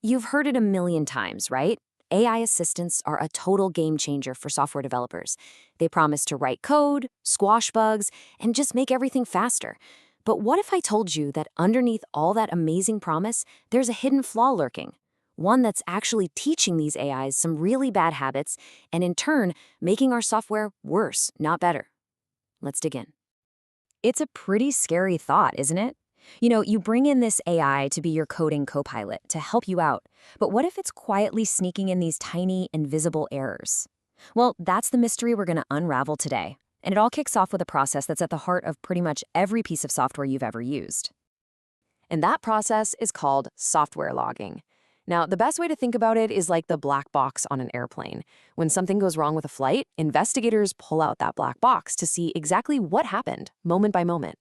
You've heard it a million times, right? AI assistants are a total game changer for software developers. They promise to write code, squash bugs, and just make everything faster. But what if I told you that underneath all that amazing promise, there's a hidden flaw lurking? One that's actually teaching these AIs some really bad habits and in turn, making our software worse, not better. Let's dig in. It's a pretty scary thought, isn't it? You bring in this AI to be your coding copilot to help you out, but what if it's quietly sneaking in these tiny, invisible errors? Well, that's the mystery we're going to unravel today. And it all kicks off with a process that's at the heart of pretty much every piece of software you've ever used. And that process is called software logging. Now, the best way to think about it is like the black box on an airplane. When something goes wrong with a flight, investigators pull out that black box to see exactly what happened, moment by moment.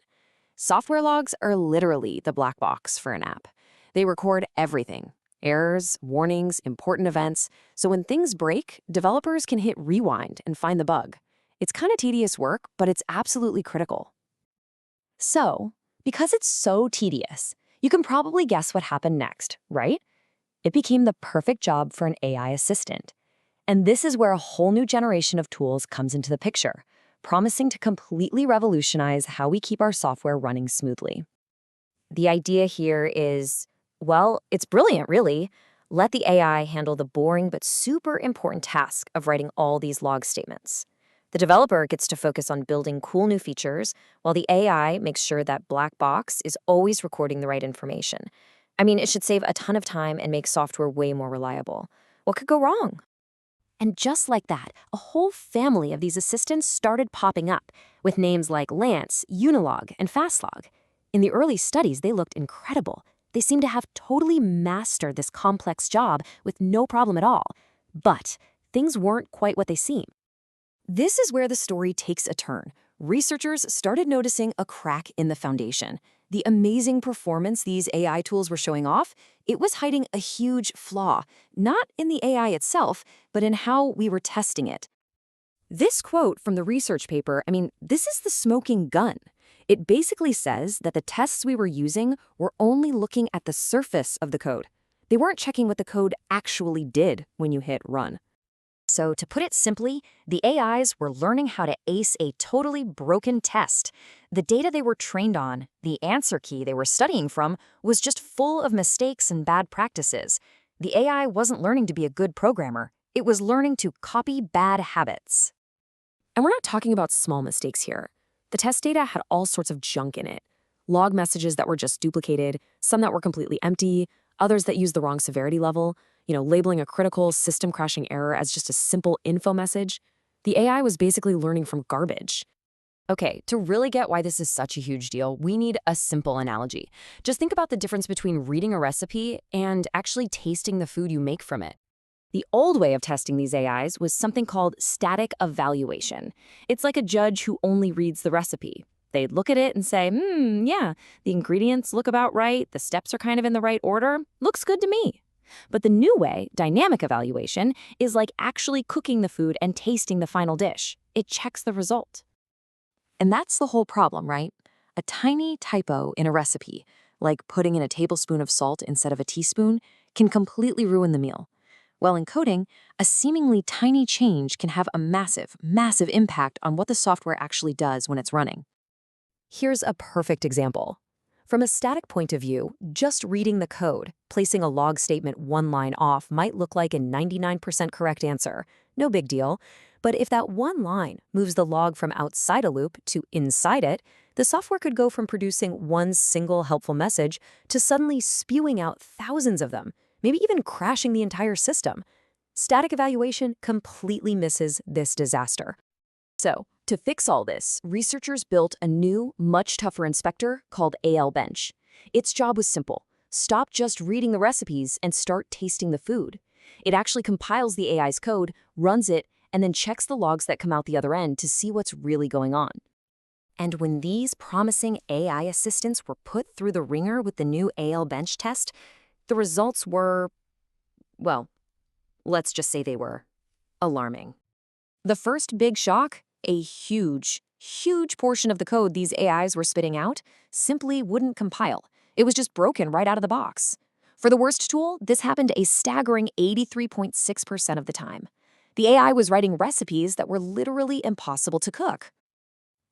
Software logs are literally the black box for an app. They record everything: errors, warnings, important events. So when things break, developers can hit rewind and find the bug. It's kind of tedious work, but it's absolutely critical. So, because it's so tedious, you can probably guess what happened next, right? It became the perfect job for an AI assistant. And this is where a whole new generation of tools comes into the picture, promising to completely revolutionize how we keep our software running smoothly. The idea here is, well, it's brilliant, really. Let the AI handle the boring but super important task of writing all these log statements. The developer gets to focus on building cool new features, while the AI makes sure that black box is always recording the right information. I mean, it should save a ton of time and make software way more reliable. What could go wrong? And just like that, a whole family of these assistants started popping up, with names like Lance, Unilog, and Fastlog. In the early studies, they looked incredible. They seemed to have totally mastered this complex job with no problem at all. But things weren't quite what they seem. This is where the story takes a turn. Researchers started noticing a crack in the foundation. The amazing performance these AI tools were showing off, it was hiding a huge flaw, not in the AI itself, but in how we were testing it. This quote from the research paper, this is the smoking gun. It basically says that the tests we were using were only looking at the surface of the code. They weren't checking what the code actually did when you hit run. So to put it simply, the AIs were learning how to ace a totally broken test. The data they were trained on, the answer key they were studying from, was just full of mistakes and bad practices. The AI wasn't learning to be a good programmer. It was learning to copy bad habits. And we're not talking about small mistakes here. The test data had all sorts of junk in it. Log messages that were just duplicated, some that were completely empty, others that used the wrong severity level, labeling a critical system crashing error as just a simple info message. The AI was basically learning from garbage. Okay, to really get why this is such a huge deal, we need a simple analogy. Just think about the difference between reading a recipe and actually tasting the food you make from it. The old way of testing these AIs was something called static evaluation. It's like a judge who only reads the recipe. They'd look at it and say, yeah, the ingredients look about right, the steps are kind of in the right order, looks good to me. But the new way, dynamic evaluation, is like actually cooking the food and tasting the final dish. It checks the result. And that's the whole problem, right? A tiny typo in a recipe, like putting in a tablespoon of salt instead of a teaspoon, can completely ruin the meal. Well, in coding, a seemingly tiny change can have a massive, massive impact on what the software actually does when it's running. Here's a perfect example. From a static point of view, just reading the code, placing a log statement one line off might look like a 99% correct answer. No big deal. But if that one line moves the log from outside a loop to inside it, the software could go from producing one single helpful message to suddenly spewing out thousands of them, maybe even crashing the entire system. Static evaluation completely misses this disaster. So, to fix all this, researchers built a new, much tougher inspector called AL Bench. Its job was simple: stop just reading the recipes and start tasting the food. It actually compiles the AI's code, runs it, and then checks the logs that come out the other end to see what's really going on. And when these promising AI assistants were put through the ringer with the new AL Bench test, the results were, well, let's just say they were alarming. The first big shock: a huge, huge portion of the code these AIs were spitting out simply wouldn't compile. It was just broken right out of the box. For the worst tool, this happened a staggering 83.6% of the time. The AI was writing recipes that were literally impossible to cook.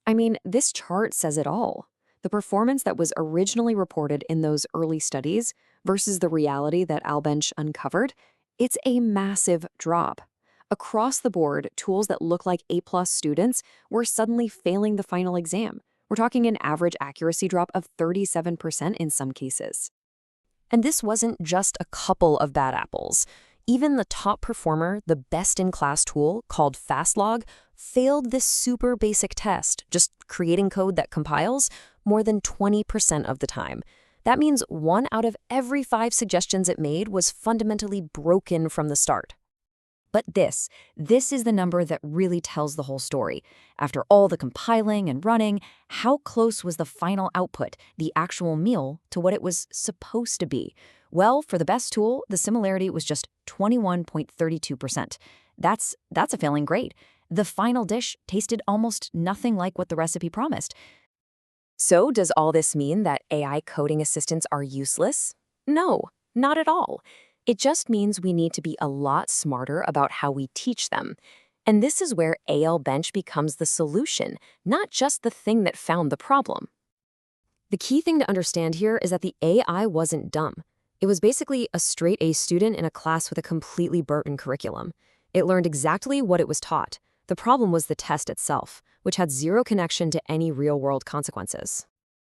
I mean, this chart says it all. The performance that was originally reported in those early studies versus the reality that Albench uncovered, it's a massive drop. Across the board, tools that look like A-plus students were suddenly failing the final exam. We're talking an average accuracy drop of 37% in some cases. And this wasn't just a couple of bad apples. Even the top performer, the best-in-class tool called FastLog, failed this super basic test, just creating code that compiles, more than 20% of the time. That means 1 out of every 5 suggestions it made was fundamentally broken from the start. But this is the number that really tells the whole story. After all the compiling and running, how close was the final output, the actual meal, to what it was supposed to be? Well, for the best tool, the similarity was just 21.32%. That's a failing grade. The final dish tasted almost nothing like what the recipe promised. So does all this mean that AI coding assistants are useless? No, not at all. It just means we need to be a lot smarter about how we teach them. And this is where AL Bench becomes the solution, not just the thing that found the problem. The key thing to understand here is that the AI wasn't dumb. It was basically a straight A student in a class with a completely burdened curriculum. It learned exactly what it was taught. The problem was the test itself, which had zero connection to any real-world consequences.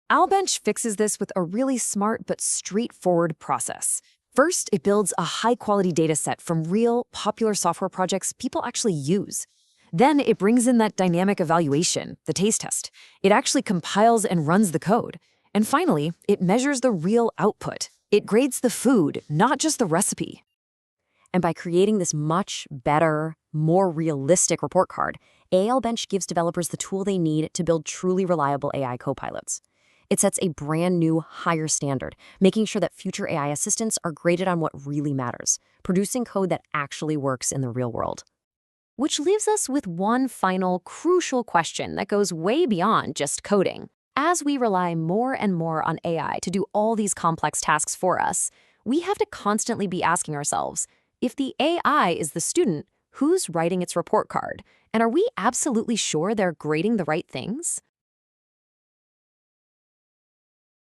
Albench fixes this with a really smart but straightforward process. First, it builds a high-quality data set from real, popular software projects people actually use. Then it brings in that dynamic evaluation, the taste test. It actually compiles and runs the code. And finally, it measures the real output. It grades the food, not just the recipe. And by creating this much better, more realistic report card, AL Bench gives developers the tool they need to build truly reliable AI copilots. It sets a brand new, higher standard, making sure that future AI assistants are graded on what really matters, producing code that actually works in the real world. Which leaves us with one final, crucial question that goes way beyond just coding. As we rely more and more on AI to do all these complex tasks for us, we have to constantly be asking ourselves, if the AI is the student, who's writing its report card? And are we absolutely sure they're grading the right things?